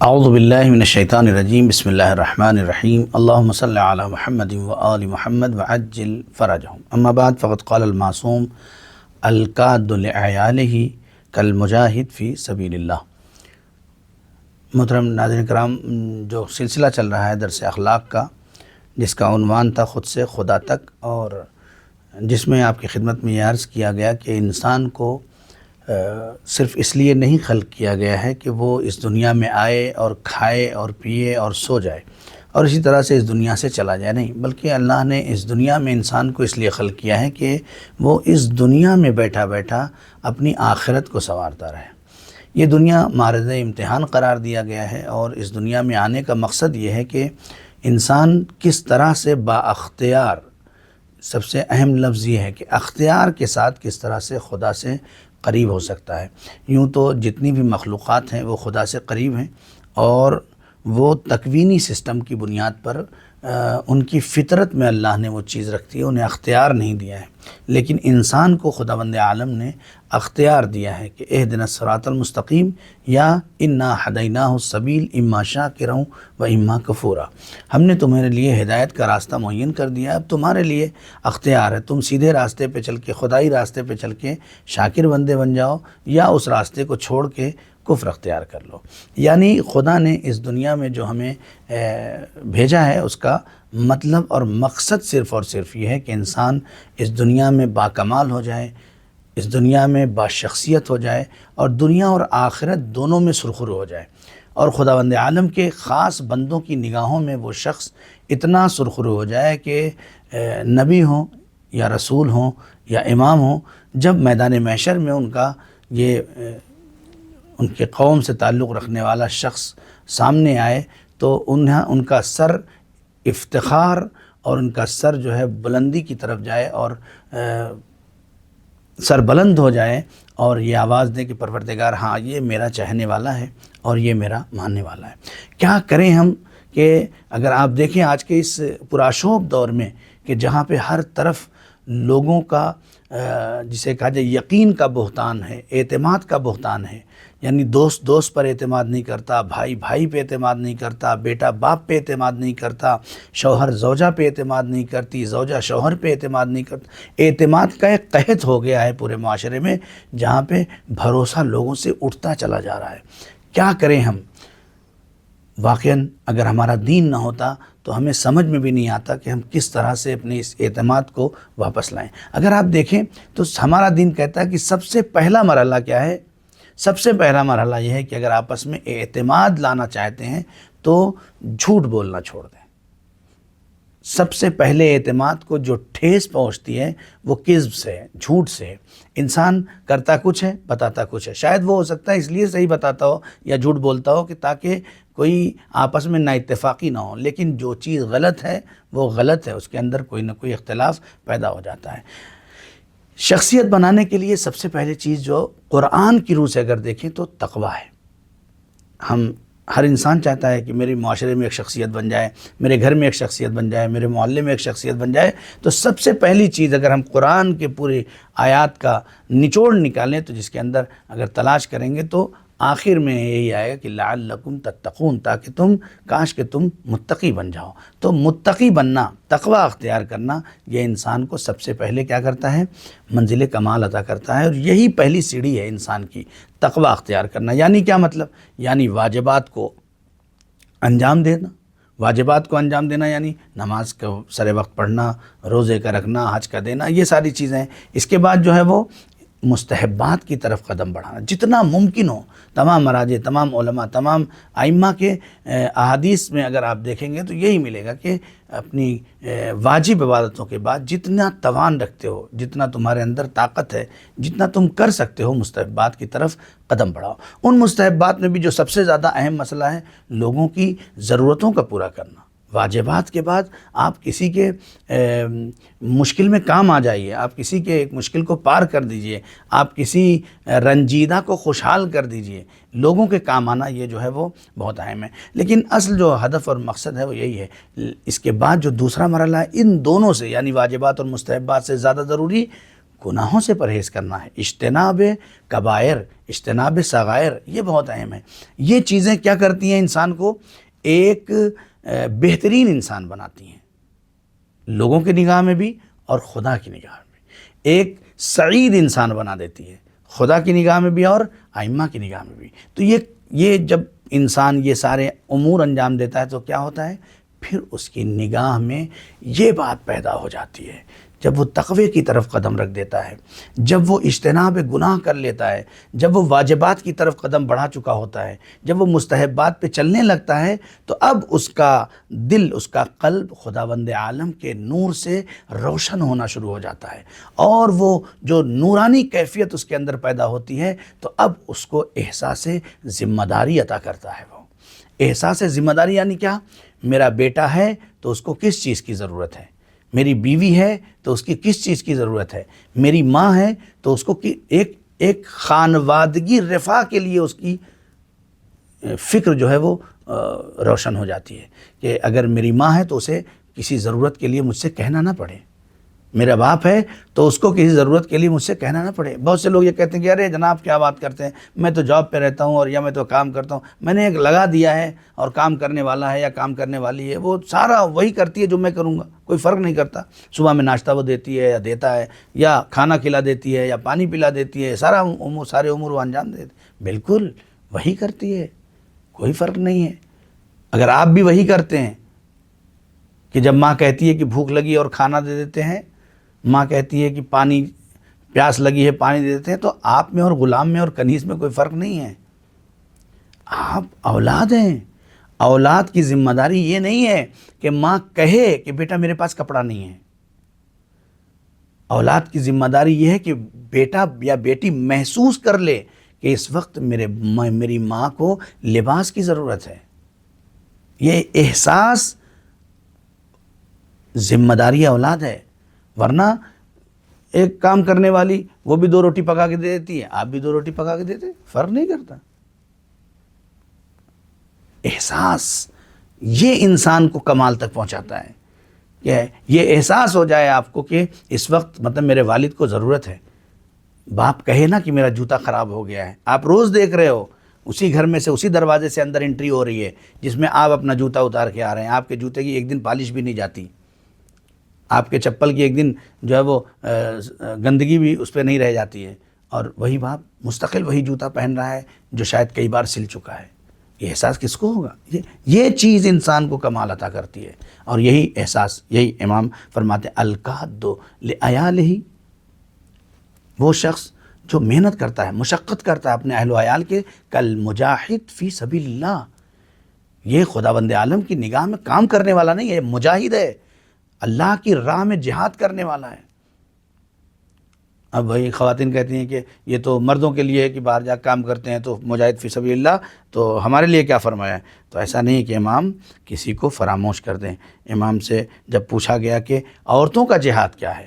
اعوذ باللہ من الشیطان الرجیم بسم اللہ الرحمن الرحیم اللہم صلی علی محمد وآل محمد وعجل فرجہم اما بعد فقد قال المعصوم القاد لعیالہ کالمجاہد فی سبیل اللہ۔ محترم ناظرین کرام، جو سلسلہ چل رہا ہے درس اخلاق کا، جس کا عنوان تھا خود سے خدا تک، اور جس میں آپ کی خدمت میں یہ عرض کیا گیا کہ انسان کو صرف اس لیے نہیں خلق کیا گیا ہے کہ وہ اس دنیا میں آئے اور کھائے اور پیے اور سو جائے اور اسی طرح سے اس دنیا سے چلا جائے، نہیں، بلکہ اللہ نے اس دنیا میں انسان کو اس لیے خلق کیا ہے کہ وہ اس دنیا میں بیٹھا بیٹھا اپنی آخرت کو سنوارتا رہے۔ یہ دنیا معرض امتحان قرار دیا گیا ہے، اور اس دنیا میں آنے کا مقصد یہ ہے کہ انسان کس طرح سے بااختیار، سب سے اہم لفظ یہ ہے کہ اختیار کے ساتھ کس طرح سے خدا سے قریب ہو سکتا ہے۔ یوں تو جتنی بھی مخلوقات ہیں وہ خدا سے قریب ہیں، اور وہ تکوینی سسٹم کی بنیاد پر ان کی فطرت میں اللہ نے وہ چیز رکھتی ہے، انہیں اختیار نہیں دیا ہے، لیکن انسان کو خداوند عالم نے اختیار دیا ہے کہ اہدنا الصراط المستقیم یا انا ہدیناہ السبیل اما شاکرا و اما کفورا۔ ہم نے تمہارے لیے ہدایت کا راستہ معین کر دیا، اب تمہارے لیے اختیار ہے، تم سیدھے راستے پہ چل کے، خدائی راستے پہ چل کے شاکر بندے بن جاؤ، یا اس راستے کو چھوڑ کے کفر اختیار کر لو۔ یعنی خدا نے اس دنیا میں جو ہمیں بھیجا ہے، اس کا مطلب اور مقصد صرف اور صرف یہ ہے کہ انسان اس دنیا میں باکمال ہو جائے، اس دنیا میں باشخصیت ہو جائے، اور دنیا اور آخرت دونوں میں سرخرو ہو جائے، اور خداوند عالم کے خاص بندوں کی نگاہوں میں وہ شخص اتنا سرخرو ہو جائے کہ نبی ہوں یا رسول ہوں یا امام ہوں، جب میدان محشر میں ان کا یہ ان کے قوم سے تعلق رکھنے والا شخص سامنے آئے تو ان کا سر افتخار اور ان کا سر جو ہے بلندی کی طرف جائے، اور سر بلند ہو جائے اور یہ آواز دے کہ پروردگار، ہاں، یہ میرا چاہنے والا ہے اور یہ میرا ماننے والا ہے۔ کیا کریں ہم کہ اگر آپ دیکھیں آج کے اس پرآشوب دور میں کہ جہاں پہ ہر طرف لوگوں کا جسے کہا جائے یقین کا بہتان ہے، اعتماد کا بہتان ہے، یعنی دوست دوست پر اعتماد نہیں کرتا، بھائی بھائی پہ اعتماد نہیں کرتا، بیٹا باپ پہ اعتماد نہیں کرتا، شوہر زوجہ پہ اعتماد نہیں کرتی، زوجہ شوہر پہ اعتماد نہیں کرتا۔ اعتماد کا ایک قحط ہو گیا ہے پورے معاشرے میں، جہاں پہ بھروسہ لوگوں سے اٹھتا چلا جا رہا ہے۔ کیا کریں ہم؟ واقعاً اگر ہمارا دین نہ ہوتا تو ہمیں سمجھ میں بھی نہیں آتا کہ ہم کس طرح سے اپنے اس اعتماد کو واپس لائیں۔ اگر آپ دیکھیں تو ہمارا دین کہتا ہے کہ سب سے پہلا مرحلہ کیا ہے؟ سب سے پہلا مرحلہ یہ ہے کہ اگر آپس میں اعتماد لانا چاہتے ہیں تو جھوٹ بولنا چھوڑ دیں۔ سب سے پہلے اعتماد کو جو ٹھیس پہنچتی ہے وہ کذب سے ہے، جھوٹ سے ہے۔ انسان کرتا کچھ ہے، بتاتا کچھ ہے، شاید وہ ہو سکتا ہے اس لیے صحیح بتاتا ہو یا جھوٹ بولتا ہو کہ تاکہ کوئی آپس میں نا اتفاقی نہ ہو، لیکن جو چیز غلط ہے وہ غلط ہے، اس کے اندر کوئی نہ کوئی اختلاف پیدا ہو جاتا ہے۔ شخصیت بنانے کے لیے سب سے پہلے چیز جو قرآن کی روح سے اگر دیکھیں تو تقویٰ ہے۔ ہر انسان چاہتا ہے کہ میرے معاشرے میں ایک شخصیت بن جائے، میرے گھر میں ایک شخصیت بن جائے، میرے محلے میں ایک شخصیت بن جائے، تو سب سے پہلی چیز اگر ہم قرآن کے پورے آیات کا نچوڑ نکالیں تو جس کے اندر اگر تلاش کریں گے تو آخر میں یہی آئے گا کہ لعلکم تتقون، تاکہ کاش کہ تم متقی بن جاؤ۔ تو متقی بننا، تقویٰ اختیار کرنا، یہ انسان کو سب سے پہلے کیا کرتا ہے؟ منزل کمال عطا کرتا ہے، اور یہی پہلی سیڑھی ہے انسان کی، تقویٰ اختیار کرنا۔ یعنی کیا مطلب؟ یعنی واجبات کو انجام دینا۔ واجبات کو انجام دینا یعنی نماز کو سر وقت پڑھنا، روزے کا رکھنا، حج کا دینا، یہ ساری چیزیں۔ اس کے بعد جو ہے وہ مستحبات کی طرف قدم بڑھانا جتنا ممکن ہو۔ تمام مراجع، تمام علماء، تمام ائمہ کے احادیث میں اگر آپ دیکھیں گے تو یہی ملے گا کہ اپنی واجب عبادتوں کے بعد جتنا توان رکھتے ہو، جتنا تمہارے اندر طاقت ہے، جتنا تم کر سکتے ہو، مستحبات کی طرف قدم بڑھاؤ۔ ان مستحبات میں بھی جو سب سے زیادہ اہم مسئلہ ہے لوگوں کی ضرورتوں کا پورا کرنا۔ واجبات کے بعد آپ کسی کے مشکل میں کام آ جائیے، آپ کسی کے ایک مشکل کو پار کر دیجئے، آپ کسی رنجیدہ کو خوشحال کر دیجئے، لوگوں کے کام آنا یہ جو ہے وہ بہت اہم ہے۔ لیکن اصل جو ہدف اور مقصد ہے وہ یہی ہے۔ اس کے بعد جو دوسرا مرحلہ ہے، ان دونوں سے یعنی واجبات اور مستحبات سے زیادہ ضروری گناہوں سے پرہیز کرنا ہے، اجتناب کبائر، اجتناب صغائر، یہ بہت اہم ہے۔ یہ چیزیں کیا کرتی ہیں؟ انسان کو ایک بہترین انسان بناتی ہیں، لوگوں کی نگاہ میں بھی اور خدا کی نگاہ میں بھی ایک سعید انسان بنا دیتی ہے، خدا کی نگاہ میں بھی اور ائمہ کی نگاہ میں بھی۔ تو یہ جب انسان یہ سارے امور انجام دیتا ہے تو کیا ہوتا ہے؟ پھر اس کی نگاہ میں یہ بات پیدا ہو جاتی ہے، جب وہ تقوی کی طرف قدم رکھ دیتا ہے، جب وہ اجتناب گناہ کر لیتا ہے، جب وہ واجبات کی طرف قدم بڑھا چکا ہوتا ہے، جب وہ مستحبات پہ چلنے لگتا ہے، تو اب اس کا دل، اس کا قلب خداوند عالم کے نور سے روشن ہونا شروع ہو جاتا ہے، اور وہ جو نورانی کیفیت اس کے اندر پیدا ہوتی ہے، تو اب اس کو احساس ذمہ داری عطا کرتا ہے۔ وہ احساس ذمہ داری یعنی کیا؟ میرا بیٹا ہے تو اس کو کس چیز کی ضرورت ہے، میری بیوی ہے تو اس کی کس چیز کی ضرورت ہے، میری ماں ہے تو اس کو ایک خانوادگی رفاہ کے لیے اس کی فکر جو ہے وہ روشن ہو جاتی ہے، کہ اگر میری ماں ہے تو اسے کسی ضرورت کے لیے مجھ سے کہنا نہ پڑے، میرا باپ ہے تو اس کو کسی ضرورت کے لیے مجھ سے کہنا نہ پڑے۔ بہت سے لوگ یہ کہتے ہیں کہ ارے جناب کیا بات کرتے ہیں، میں تو جاب پہ رہتا ہوں، اور یا میں تو کام کرتا ہوں، میں نے ایک لگا دیا ہے اور کام کرنے والا ہے یا کام کرنے والی ہے، وہ سارا وہی کرتی ہے جو میں کروں گا، کوئی فرق نہیں کرتا، صبح میں ناشتہ وہ دیتی ہے یا دیتا ہے، یا کھانا کھلا دیتی ہے یا پانی پلا دیتی ہے، سارے امور وہ انجام دیتے، بالکل وہی کرتی ہے، کوئی فرق نہیں ہے۔ اگر آپ بھی وہی کرتے ہیں کہ جب ماں کہتی ہے کہ بھوک لگی اور کھانا دے دیتے ہیں، ماں کہتی ہے کہ پانی پیاس لگی ہے پانی دے دیتے ہیں، تو آپ میں اور غلام میں اور کنیز میں کوئی فرق نہیں ہے۔ آپ اولاد ہیں، اولاد کی ذمہ داری یہ نہیں ہے کہ ماں کہے کہ بیٹا میرے پاس کپڑا نہیں ہے، اولاد کی ذمہ داری یہ ہے کہ بیٹا یا بیٹی محسوس کر لے کہ اس وقت میری ماں کو لباس کی ضرورت ہے۔ یہ احساس ذمہ داری اولاد ہے، ورنہ ایک کام کرنے والی وہ بھی 2 روٹی پکا کے دے دیتی ہے، آپ بھی 2 روٹی پکا کے دیتے، فرق نہیں کرتا۔ احساس یہ انسان کو کمال تک پہنچاتا ہے، کہ یہ احساس ہو جائے آپ کو کہ اس وقت مطلب میرے والد کو ضرورت ہے۔ باپ کہے نا کہ میرا جوتا خراب ہو گیا ہے، آپ روز دیکھ رہے ہو اسی گھر میں سے اسی دروازے سے اندر انٹری ہو رہی ہے جس میں آپ اپنا جوتا اتار کے آ رہے ہیں، آپ کے جوتے کی ایک دن پالش بھی نہیں جاتی، آپ کے چپل کی ایک دن جو ہے وہ گندگی بھی اس پہ نہیں رہ جاتی ہے، اور وہی باپ مستقل وہی جوتا پہن رہا ہے جو شاید کئی بار سل چکا ہے۔ یہ احساس کس کو ہوگا؟ یہ چیز انسان کو کمال عطا کرتی ہے، اور یہی احساس، یہی امام فرماتے ہیں القاد لعیالہ، وہ شخص جو محنت کرتا ہے، مشقت کرتا ہے اپنے اہل و عیال کے، کالمجاہد فی سبیل اللہ، یہ خداوند عالم کی نگاہ میں کام کرنے والا نہیں ہے، مجاہد ہے، اللہ کی راہ میں جہاد کرنے والا ہے۔ اب وہی خواتین کہتی ہیں کہ یہ تو مردوں کے لیے ہے کہ باہر جا کام کرتے ہیں، تو مجاہد فی سبیل اللہ، تو ہمارے لیے کیا فرمایا ہے؟ تو ایسا نہیں کہ امام کسی کو فراموش کر دیں۔ امام سے جب پوچھا گیا کہ عورتوں کا جہاد کیا ہے،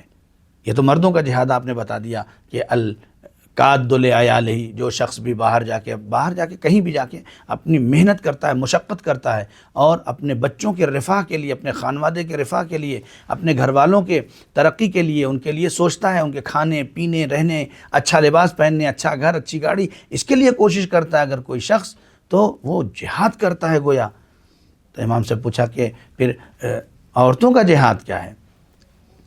یہ تو مردوں کا جہاد آپ نے بتا دیا کہ القاد لعیالہ، جو شخص بھی باہر جا کے کہیں بھی جا کے اپنی محنت کرتا ہے، مشقت کرتا ہے، اور اپنے بچوں کے رفاہ کے لیے، اپنے خانوادے کے رفاہ کے لیے، اپنے گھر والوں کے ترقی کے لیے، ان کے لیے سوچتا ہے، ان کے کھانے پینے رہنے، اچھا لباس پہننے، اچھا گھر، اچھی گاڑی، اس کے لیے کوشش کرتا ہے اگر کوئی شخص، تو وہ جہاد کرتا ہے گویا۔ تو امام سے پوچھا کہ پھر عورتوں کا جہاد کیا ہے؟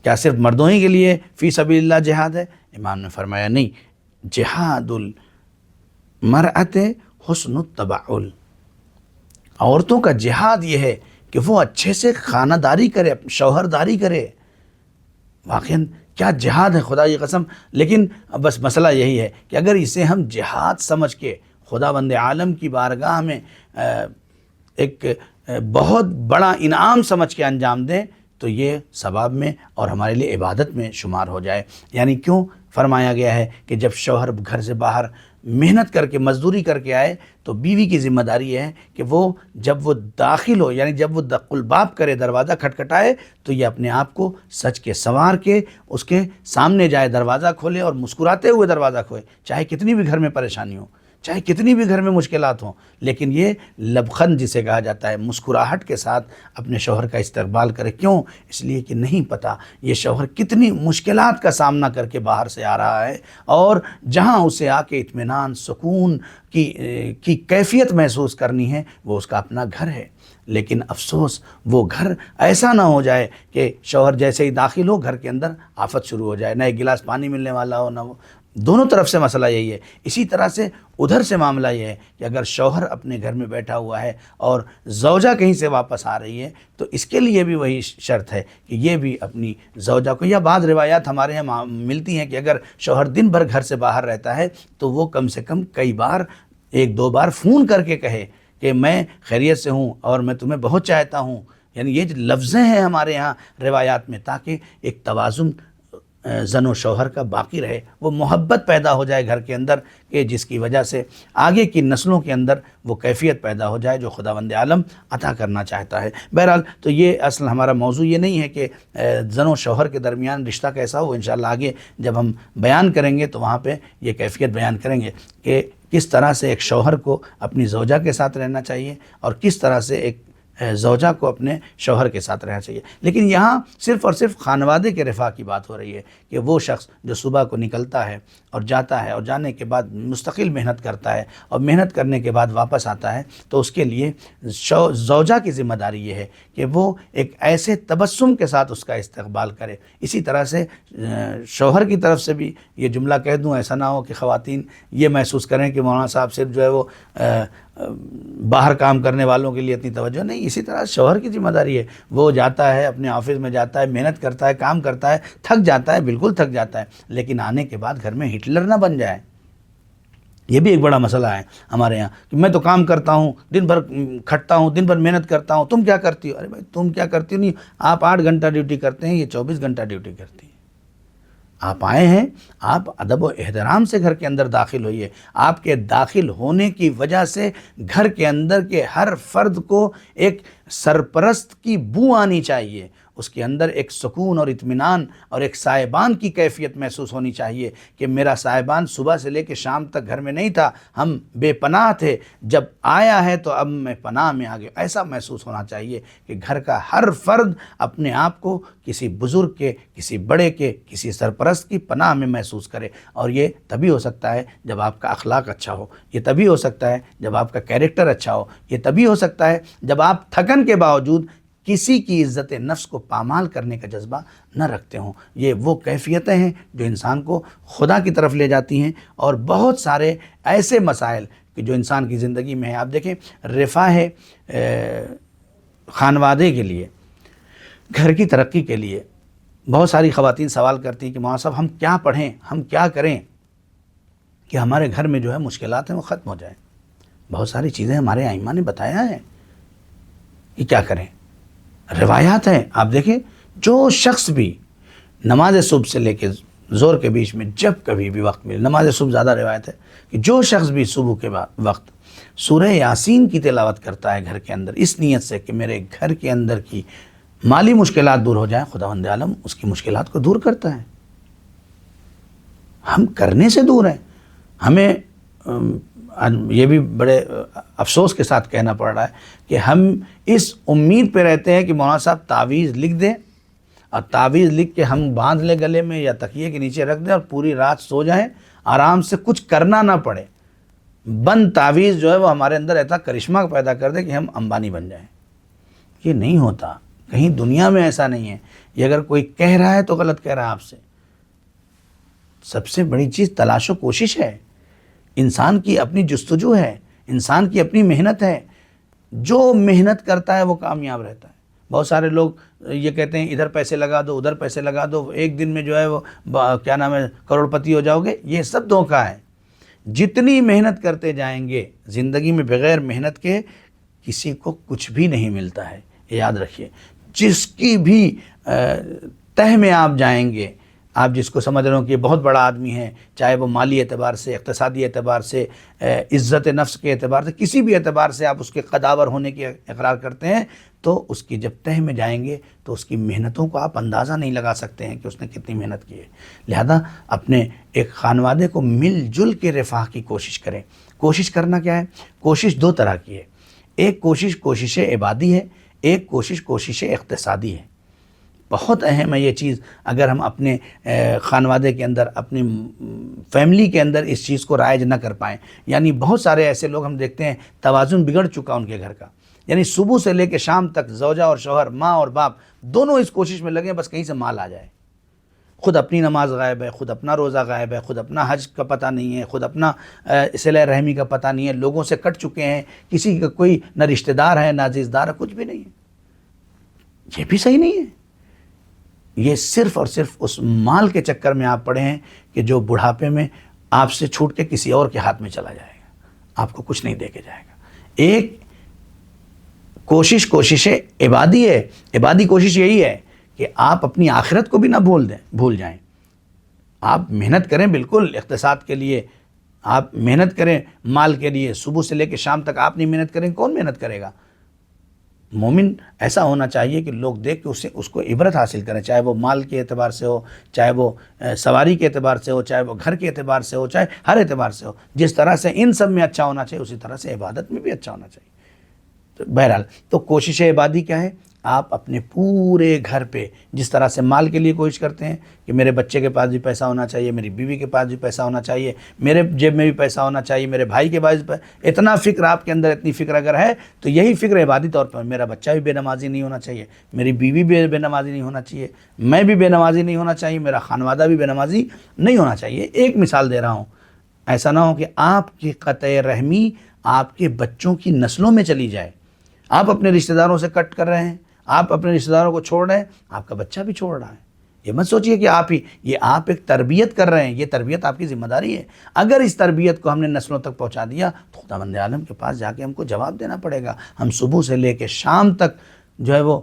کیا صرف مردوں ہی کے لیے فی سبیل اللہ جہاد ہے؟ امام نے فرمایا نہیں، جہاد المرأۃ حسن التبعل، عورتوں کا جہاد یہ ہے کہ وہ اچھے سے خانہ داری کرے، شوہرداری کرے۔ واقعاً کیا جہاد ہے، خدا کی قسم۔ لیکن بس مسئلہ یہی ہے کہ اگر اسے ہم جہاد سمجھ کے خداوند عالم کی بارگاہ میں ایک بہت بڑا انعام سمجھ کے انجام دیں، تو یہ ثواب میں اور ہمارے لیے عبادت میں شمار ہو جائے۔ یعنی کیوں فرمایا گیا ہے کہ جب شوہر گھر سے باہر محنت کر کے، مزدوری کر کے آئے، تو بیوی کی ذمہ داری ہے کہ وہ جب وہ داخل ہو، یعنی جب وہ دق الباب کرے، دروازہ کھٹکھٹائے، تو یہ اپنے آپ کو سج کے سنوار کے اس کے سامنے جائے، دروازہ کھولے اور مسکراتے ہوئے دروازہ کھولے، چاہے کتنی بھی گھر میں پریشانی ہو، چاہے کتنی بھی گھر میں مشکلات ہوں، لیکن یہ لبخند جسے کہا جاتا ہے، مسکراہٹ کے ساتھ اپنے شوہر کا استقبال کرے۔ کیوں؟ اس لیے کہ نہیں پتہ یہ شوہر کتنی مشکلات کا سامنا کر کے باہر سے آ رہا ہے، اور جہاں اسے آ کے اطمینان، سکون کی کیفیت محسوس کرنی ہے، وہ اس کا اپنا گھر ہے۔ لیکن افسوس وہ گھر ایسا نہ ہو جائے کہ شوہر جیسے ہی داخل ہو گھر کے اندر آفت شروع ہو جائے، نہ ایک گلاس پانی ملنے والا ہو، نہ وہ۔ دونوں طرف سے مسئلہ یہی ہے۔ اسی طرح سے ادھر سے معاملہ یہ ہے کہ اگر شوہر اپنے گھر میں بیٹھا ہوا ہے اور زوجہ کہیں سے واپس آ رہی ہے، تو اس کے لیے بھی وہی شرط ہے کہ یہ بھی اپنی زوجہ کو، یا بعض روایات ہمارے یہاں ملتی ہیں کہ اگر شوہر دن بھر گھر سے باہر رہتا ہے تو وہ کم سے کم کئی بار، ایک دو بار فون کر کے کہے کہ میں خیریت سے ہوں اور میں تمہیں بہت چاہتا ہوں۔ یعنی یہ جو لفظیں ہیں ہمارے ہاں روایات میں، تاکہ ایک توازن زن و شوہر کا باقی رہے، وہ محبت پیدا ہو جائے گھر کے اندر، کہ جس کی وجہ سے آگے کی نسلوں کے اندر وہ کیفیت پیدا ہو جائے جو خداوند عالم عطا کرنا چاہتا ہے۔ بہرحال تو یہ اصل ہمارا موضوع یہ نہیں ہے کہ زن و شوہر کے درمیان رشتہ کیسا ہو، انشاءاللہ آگے جب ہم بیان کریں گے تو وہاں پہ یہ کیفیت بیان کریں گے کہ کس طرح سے ایک شوہر کو اپنی زوجہ کے ساتھ رہنا چاہیے اور کس طرح سے ایک زوجہ کو اپنے شوہر کے ساتھ رہنا چاہیے۔ لیکن یہاں صرف اور صرف خانوادے کے رفاہ کی بات ہو رہی ہے کہ وہ شخص جو صبح کو نکلتا ہے اور جاتا ہے، اور جانے کے بعد مستقل محنت کرتا ہے، اور محنت کرنے کے بعد واپس آتا ہے، تو اس کے لیے زوجہ کی ذمہ داری یہ ہے کہ وہ ایک ایسے تبسم کے ساتھ اس کا استقبال کرے۔ اسی طرح سے شوہر کی طرف سے بھی یہ جملہ کہہ دوں، ایسا نہ ہو کہ خواتین یہ محسوس کریں کہ مولانا صاحب صرف جو ہے وہ باہر کام کرنے والوں کے لیے اتنی توجہ نہیں۔ اسی طرح شوہر کی ذمہ داری ہے، وہ جاتا ہے اپنے آفس میں، جاتا ہے محنت کرتا ہے، کام کرتا ہے، تھک جاتا ہے، بالکل تھک جاتا ہے، لیکن آنے کے بعد گھر میں ہٹلر نہ بن جائے۔ یہ بھی ایک بڑا مسئلہ ہے ہمارے یہاں کہ میں تو کام کرتا ہوں، دن بھر کھٹتا ہوں، دن بھر محنت کرتا ہوں، تم کیا کرتی ہو؟ ارے بھائی تم کیا کرتی ہو نہیں، آپ 8 گھنٹہ ڈیوٹی کرتے ہیں، یہ 24 گھنٹہ ڈیوٹی کرتی ہیں۔ آپ آئے ہیں، آپ ادب و احترام سے گھر کے اندر داخل ہوئیے۔ آپ کے داخل ہونے کی وجہ سے گھر کے اندر کے ہر فرد کو ایک سرپرست کی بو آنی چاہیے، اس کے اندر ایک سکون اور اطمینان اور ایک سائبان کی کیفیت محسوس ہونی چاہیے کہ میرا سائبان صبح سے لے کے شام تک گھر میں نہیں تھا، ہم بے پناہ تھے، جب آیا ہے تو اب میں پناہ میں آ گیا۔ ایسا محسوس ہونا چاہیے کہ گھر کا ہر فرد اپنے آپ کو کسی بزرگ کے، کسی بڑے کے، کسی سرپرست کی پناہ میں محسوس کرے۔ اور یہ تبھی ہو سکتا ہے جب آپ کا اخلاق اچھا ہو، یہ تبھی ہو سکتا ہے جب آپ کا کیریکٹر اچھا ہو، یہ تبھی ہو سکتا ہے جب آپ تھکن کے باوجود کسی کی عزت نفس کو پامال کرنے کا جذبہ نہ رکھتے ہوں۔ یہ وہ کیفیتیں ہیں جو انسان کو خدا کی طرف لے جاتی ہیں، اور بہت سارے ایسے مسائل کہ جو انسان کی زندگی میں ہیں۔ آپ دیکھیں، رفاہ خانوادے کے لیے، گھر کی ترقی کے لیے بہت ساری خواتین سوال کرتی ہیں کہ مولانا صاحب ہم کیا پڑھیں، ہم کیا کریں کہ ہمارے گھر میں جو ہے مشکلات ہیں وہ ختم ہو جائیں۔ بہت ساری چیزیں ہمارے ائمہ نے بتایا ہے کہ کیا کریں، روایات ہیں۔ آپ دیکھیں، جو شخص بھی نماز صبح سے لے کے زور کے بیچ میں جب کبھی بھی وقت ملے، نماز صبح زیادہ روایت ہے کہ جو شخص بھی صبح کے وقت سورہ یاسین کی تلاوت کرتا ہے گھر کے اندر، اس نیت سے کہ میرے گھر کے اندر کی مالی مشکلات دور ہو جائیں، خداوند عالم اس کی مشکلات کو دور کرتا ہے۔ ہم کرنے سے دور ہیں۔ ہمیں یہ بھی بڑے افسوس کے ساتھ کہنا پڑ رہا ہے کہ ہم اس امید پہ رہتے ہیں کہ مولانا صاحب تعویذ لکھ دیں، اور تعویذ لکھ کے ہم باندھ لیں گلے میں یا تکیے کے نیچے رکھ دیں اور پوری رات سو جائیں، آرام سے کچھ کرنا نہ پڑے۔ بند تعویذ جو ہے وہ ہمارے اندر ایسا کرشمہ پیدا کر دے کہ ہم امبانی بن جائیں۔ یہ نہیں ہوتا، کہیں دنیا میں ایسا نہیں ہے۔ یہ اگر کوئی کہہ رہا ہے تو غلط کہہ رہا ہے آپ سے۔ سب سے بڑی چیز تلاش و کوشش ہے، انسان کی اپنی جستجو ہے، انسان کی اپنی محنت ہے۔ جو محنت کرتا ہے وہ کامیاب رہتا ہے۔ بہت سارے لوگ یہ کہتے ہیں ادھر پیسے لگا دو، ادھر پیسے لگا دو، ایک دن میں جو ہے وہ کیا نام ہے کروڑ پتی ہو جاؤ گے۔ یہ سب دھوکہ ہے۔ جتنی محنت کرتے جائیں گے زندگی میں، بغیر محنت کے کسی کو کچھ بھی نہیں ملتا ہے، یہ یاد رکھیے۔ جس کی بھی تہ میں آپ جائیں گے، آپ جس کو سمجھ رہے ہو کہ یہ بہت بڑا آدمی ہے، چاہے وہ مالی اعتبار سے، اقتصادی اعتبار سے، عزت نفس کے اعتبار سے، کسی بھی اعتبار سے آپ اس کے قداور ہونے کی اقرار کرتے ہیں، تو اس کی جب تہ میں جائیں گے تو اس کی محنتوں کو آپ اندازہ نہیں لگا سکتے ہیں کہ اس نے کتنی محنت کی ہے۔ لہذا اپنے ایک خانوادے کو مل جل کے رفاہ کی کوشش کریں، کوشش کرنا کیا ہے؟ کوشش دو طرح کی ہے. ایک کوشش کوشش عبادی ہے، ایک کوشش کوشش اقتصادی ہے. بہت اہم ہے یہ چیز. اگر ہم اپنے خانوادے کے اندر، اپنی فیملی کے اندر اس چیز کو رائج نہ کر پائیں، یعنی بہت سارے ایسے لوگ ہم دیکھتے ہیں توازن بگڑ چکا ان کے گھر کا، یعنی صبح سے لے کے شام تک زوجہ اور شوہر، ماں اور باپ دونوں اس کوشش میں لگے ہیں بس کہیں سے مال آ جائے. خود اپنی نماز غائب ہے، خود اپنا روزہ غائب ہے، خود اپنا حج کا پتہ نہیں ہے، خود اپنا صلہ رحمی کا پتہ نہیں ہے، لوگوں سے کٹ چکے ہیں، کسی کا کوئی نہ رشتہ دار ہے نہ عزیزدار ہے، کچھ بھی نہیں ہے. یہ بھی صحیح نہیں ہے. یہ صرف اور صرف اس مال کے چکر میں آپ پڑے ہیں کہ جو بڑھاپے میں آپ سے چھوٹ کے کسی اور کے ہاتھ میں چلا جائے گا، آپ کو کچھ نہیں دے کے جائے گا. ایک کوشش کوشش عبادی ہے. عبادی کوشش یہی ہے کہ آپ اپنی آخرت کو بھی نہ بھول جائیں. آپ محنت کریں بالکل اقتصاد کے لیے، آپ محنت کریں مال کے لیے. صبح سے لے کے شام تک آپ نہیں محنت کریں، کون محنت کرے گا؟ مومن ایسا ہونا چاہیے کہ لوگ دیکھ کے اس کو عبرت حاصل کریں، چاہے وہ مال کے اعتبار سے ہو، چاہے وہ سواری کے اعتبار سے ہو، چاہے وہ گھر کے اعتبار سے ہو، چاہے ہر اعتبار سے ہو. جس طرح سے ان سب میں اچھا ہونا چاہیے اسی طرح سے عبادت میں بھی اچھا ہونا چاہیے. تو بہرحال تو کوشش عبادی کیا ہے؟ آپ اپنے پورے گھر پہ جس طرح سے مال کے لیے کوشش کرتے ہیں کہ میرے بچے کے پاس بھی پیسہ ہونا چاہیے، میری بیوی کے پاس بھی پیسہ ہونا چاہیے، میرے جیب میں بھی پیسہ ہونا چاہیے، میرے بھائی کے پاس اتنا فکر آپ کے اندر، اتنی فکر اگر ہے تو یہی فکر عبادی طور پر میرا بچہ بھی بے نمازی نہیں ہونا چاہیے، میری بیوی بھی بے نمازی نہیں ہونا چاہیے، میں بھی بے نمازی نہیں ہونا چاہیے، میرا خانوادہ بھی بے نمازی نہیں ہونا چاہیے. ایک مثال دے رہا ہوں، ایسا نہ ہو کہ آپ کی قطع رحمی آپ کے بچوں کی نسلوں میں چلی جائے. آپ اپنے رشتہ داروں سے کٹ کر رہے ہیں، آپ اپنے رشتہ داروں کو چھوڑ رہے ہیں، آپ کا بچہ بھی چھوڑ رہا ہے. یہ مت سوچئے کہ آپ ایک تربیت کر رہے ہیں، یہ تربیت آپ کی ذمہ داری ہے. اگر اس تربیت کو ہم نے نسلوں تک پہنچا دیا تو خداوند عالم کے پاس جا کے ہم کو جواب دینا پڑے گا. ہم صبح سے لے کے شام تک جو ہے وہ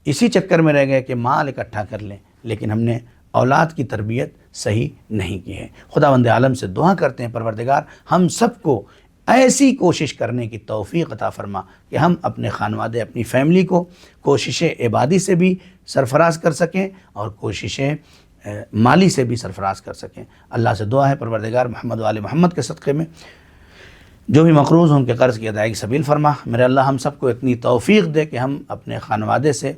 اسی چکر میں رہ گئے کہ مال اکٹھا کر لیں، لیکن ہم نے اولاد کی تربیت صحیح نہیں کی ہے. خداوند عالم سے دعا کرتے ہیں پروردگار ہم سب کو ایسی کوشش کرنے کی توفیق عطا فرما کہ ہم اپنے خانوادے، اپنی فیملی کو کوشش عبادی سے بھی سرفراز کر سکیں اور کوششیں مالی سے بھی سرفراز کر سکیں. اللہ سے دعا ہے پروردگار محمد و آل محمد کے صدقے میں جو بھی مقروض ہوں ان کے قرض کی ادائیگی سبیل فرما. میرے اللہ ہم سب کو اتنی توفیق دے کہ ہم اپنے خانوادے سے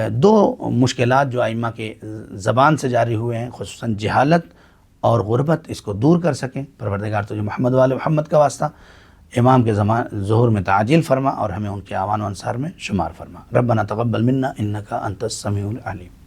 دو مشکلات جو ائمہ کے زبان سے جاری ہوئے ہیں، خصوصاً جہالت اور غربت، اس کو دور کر سکیں. پروردگار تجھے محمد و آل محمد کا واسطہ امام کے ظہور میں تعجیل فرما اور ہمیں ان کے اعوان و انصار میں شمار فرما. ربنا تقبل منا انک انت السمیع العلیم.